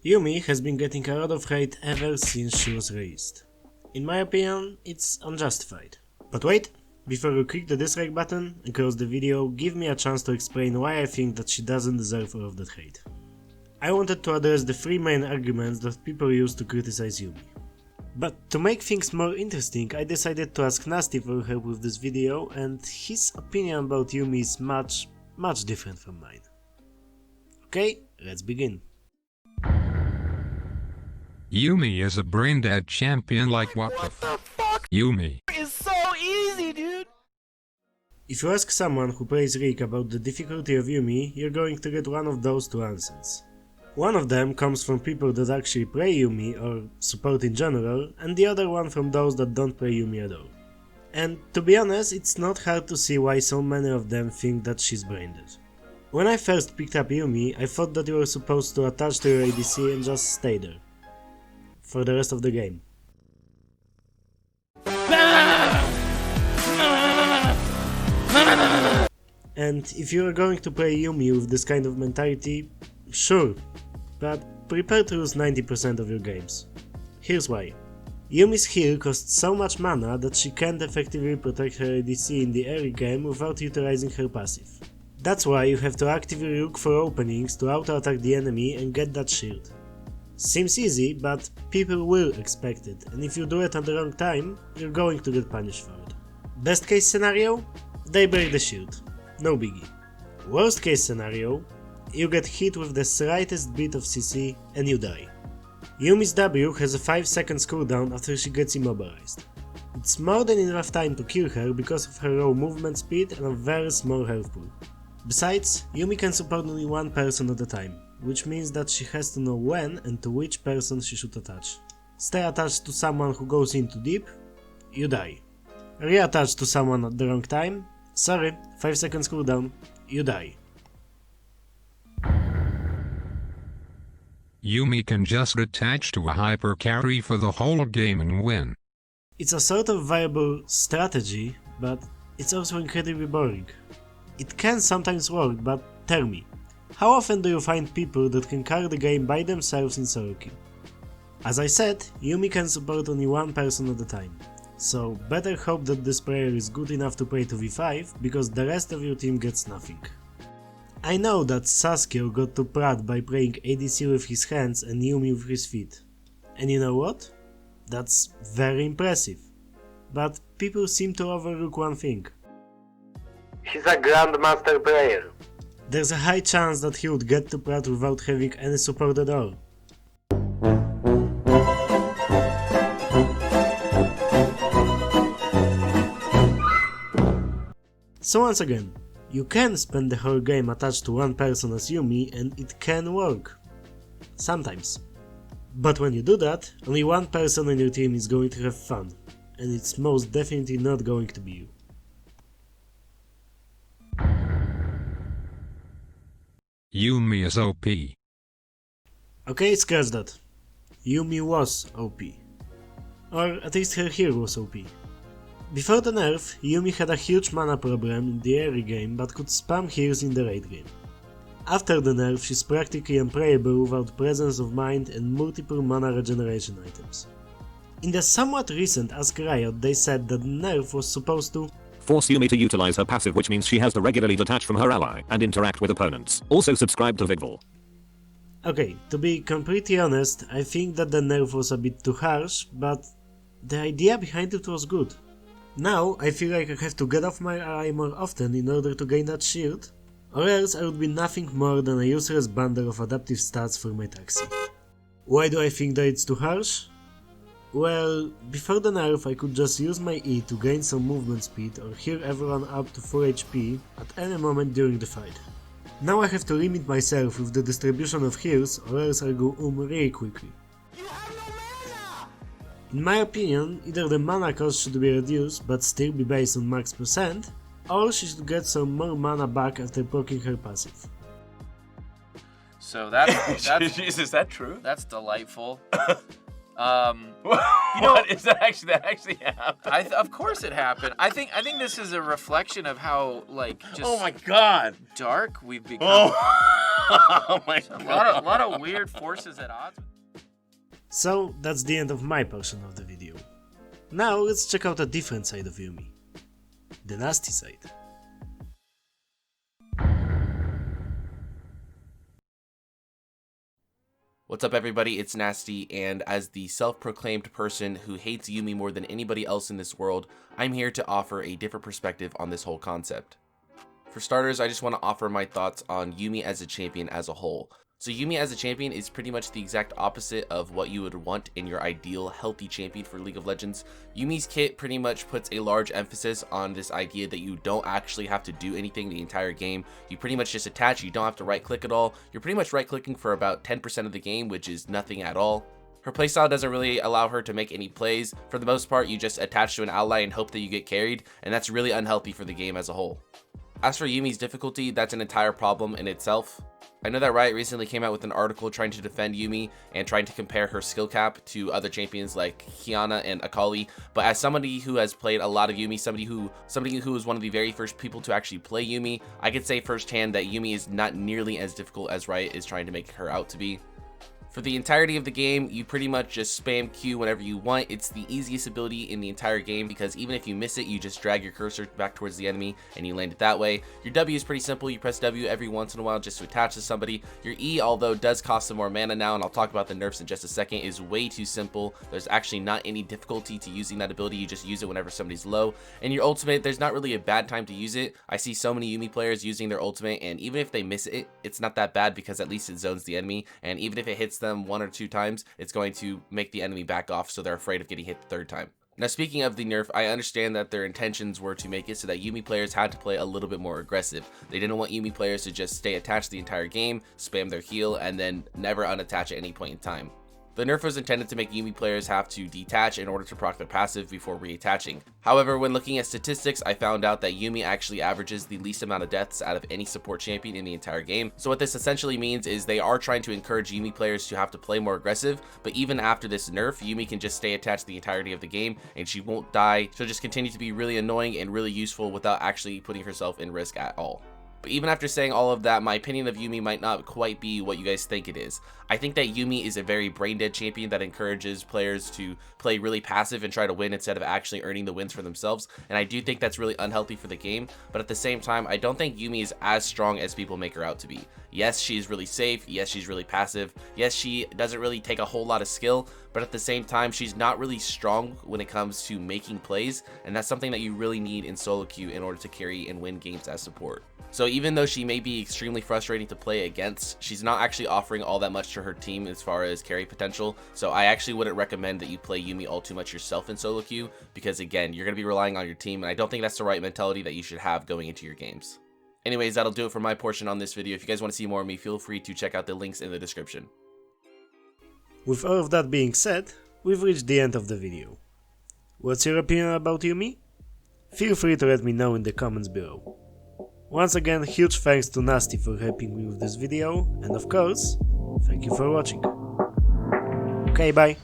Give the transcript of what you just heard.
Yuumi has been getting a lot of hate ever since she was released. In my opinion, it's unjustified. But wait, before you click the dislike button and close the video, give me a chance to explain why I think that she doesn't deserve all of that hate. I wanted to address the three main arguments that people use to criticize Yuumi. But to make things more interesting, I decided to ask Nasteey for help with this video, and his opinion about Yuumi is much different from mine. Okay, let's begin. Yuumi is a brain-dead champion like what the fuck? Yuumi is so easy, dude! If you ask someone who plays League about the difficulty of Yuumi, you're going to get one of those two answers. One of them comes from people that actually play Yuumi or support in general, and the other one from those that don't play Yuumi at all. And to be honest, it's not hard to see why so many of them think that she's brain-dead. When I first picked up Yuumi, I thought that you were supposed to attach to your ADC and just stay there for the rest of the game. And if you are going to play Yuumi with this kind of mentality, sure, but prepare to lose 90% of your games. Here's why. Yuumi's heal costs so much mana that she can't effectively protect her ADC in the early game without utilizing her passive. That's why you have to actively look for openings to auto-attack the enemy and get that shield. Seems easy, but people will expect it, and if you do it at the wrong time, you're going to get punished for it. Best case scenario? They break the shield. No biggie. Worst case scenario? You get hit with the slightest bit of CC and you die. Yuumi's W has a 5 seconds cooldown after she gets immobilized. It's more than enough time to kill her because of her low movement speed and a very small health pool. Besides, Yuumi can support only one person at a time, which means that she has to know when and to which person she should attach. Stay attached to someone who goes in too deep, you die. Reattach to someone at the wrong time, sorry, 5 seconds cooldown, you die. Yuumi can just attach to a hyper carry for the whole game and win. It's a sort of viable strategy, but it's also incredibly boring. It can sometimes work, but tell me, how often do you find people that can carry the game by themselves in solo queue? As I said, Yuumi can support only one person at a time, so better hope that this player is good enough to play 2v5 because the rest of your team gets nothing. I know that Sasuke got to Prat by playing ADC with his hands and Yuumi with his feet. And you know what? That's very impressive. But people seem to overlook one thing. He's a grandmaster player. There's a high chance that he would get to Prat without having any support at all. So once again, you can spend the whole game attached to one person as Yuumi and it can work. Sometimes. But when you do that, only one person on your team is going to have fun, and it's most definitely not going to be you. Yuumi is OP. Okay, scratch that. Yuumi was OP. Or at least her hero was OP. Before the nerf, Yuumi had a huge mana problem in the early game but could spam heals in the late game. After the nerf, she's practically unplayable without presence of mind and multiple mana regeneration items. In the somewhat recent Ask Riot, they said that the nerf was supposed to force Yuumi to utilize her passive, which means she has to regularly detach from her ally and interact with opponents. Also subscribe to Wikwil. Okay, to be completely honest, I think that the nerf was a bit too harsh, but the idea behind it was good. Now I feel like I have to get off my ally more often in order to gain that shield, or else I would be nothing more than a useless bundle of adaptive stats for my taxi. Why do I think that it's too harsh? Well, before the nerf I could just use my E to gain some movement speed or heal everyone up to full HP at any moment during the fight. Now I have to limit myself with the distribution of heals or else I'll go really quickly. In my opinion, either the mana cost should be reduced but still be based on max percent, or she should get some more mana back after proccing her passive. So that's Jeez, is that true? That's delightful. What is that actually happened? Of course it happened. I think this is a reflection of how just oh my god dark we've become. Oh. Oh my A god. lot of weird forces at odds. So that's the end of my portion of the video. Now let's check out a different side of Yuumi. The nasty side. What's up everybody, it's Nasteey, and as the self-proclaimed person who hates Yuumi more than anybody else in this world, I'm here to offer a different perspective on this whole concept. For starters, I just want to offer my thoughts on Yuumi as a champion as a whole. So Yuumi as a champion is pretty much the exact opposite of what you would want in your ideal healthy champion for League of Legends. Yuumi's kit pretty much puts a large emphasis on this idea that you don't actually have to do anything the entire game. You pretty much just attach, you don't have to right click at all. You're pretty much right clicking for about 10% of the game, which is nothing at all. Her playstyle doesn't really allow her to make any plays. For the most part, you just attach to an ally and hope that you get carried, and that's really unhealthy for the game as a whole. As for Yuumi's difficulty, that's an entire problem in itself. I know that Riot recently came out with an article trying to defend Yuumi and trying to compare her skill cap to other champions like Qiyana and Akali, but as somebody who has played a lot of Yuumi, somebody who was one of the very first people to actually play Yuumi, I could say firsthand that Yuumi is not nearly as difficult as Riot is trying to make her out to be. For the entirety of the game, you pretty much just spam Q whenever you want. It's the easiest ability in the entire game because even if you miss it, you just drag your cursor back towards the enemy and you land it that way. Your W is pretty simple. You press W every once in a while just to attach to somebody. Your E, although does cost some more mana now, and I'll talk about the nerfs in just a second, is way too simple. There's actually not any difficulty to using that ability. You just use it whenever somebody's low. And your ultimate, there's not really a bad time to use it. I see so many Yuumi players using their ultimate, and even if they miss it, it's not that bad because at least it zones the enemy, and even if it hits them 1 or 2 times, it's going to make the enemy back off so they're afraid of getting hit the 3rd time. Now speaking of the nerf, I understand that their intentions were to make it so that Yuumi players had to play a little bit more aggressive. They didn't want Yuumi players to just stay attached the entire game, spam their heal, and then never unattach at any point in time. The nerf was intended to make Yuumi players have to detach in order to proc their passive before reattaching. However, when looking at statistics, I found out that Yuumi actually averages the least amount of deaths out of any support champion in the entire game. So what this essentially means is they are trying to encourage Yuumi players to have to play more aggressive, but even after this nerf, Yuumi can just stay attached the entirety of the game and she won't die. She'll just continue to be really annoying and really useful without actually putting herself in risk at all. But even after saying all of that, my opinion of Yuumi might not quite be what you guys think it is. I think that Yuumi is a very brain-dead champion that encourages players to play really passive and try to win instead of actually earning the wins for themselves, and I do think that's really unhealthy for the game, but at the same time, I don't think Yuumi is as strong as people make her out to be. Yes, she's really safe, yes, she's really passive, yes, she doesn't really take a whole lot of skill, but at the same time, she's not really strong when it comes to making plays, and that's something that you really need in solo queue in order to carry and win games as support. So even though she may be extremely frustrating to play against, she's not actually offering all that much to her team as far as carry potential, so I actually wouldn't recommend that you play Yuumi all too much yourself in solo queue, because again, you're going to be relying on your team, and I don't think that's the right mentality that you should have going into your games. Anyways, that'll do it for my portion on this video. If you guys want to see more of me, feel free to check out the links in the description. With all of that being said, we've reached the end of the video. What's your opinion about Yuumi? Feel free to let me know in the comments below. Once again, huge thanks to Nasteey for helping me with this video, and of course, thank you for watching. Okay, bye!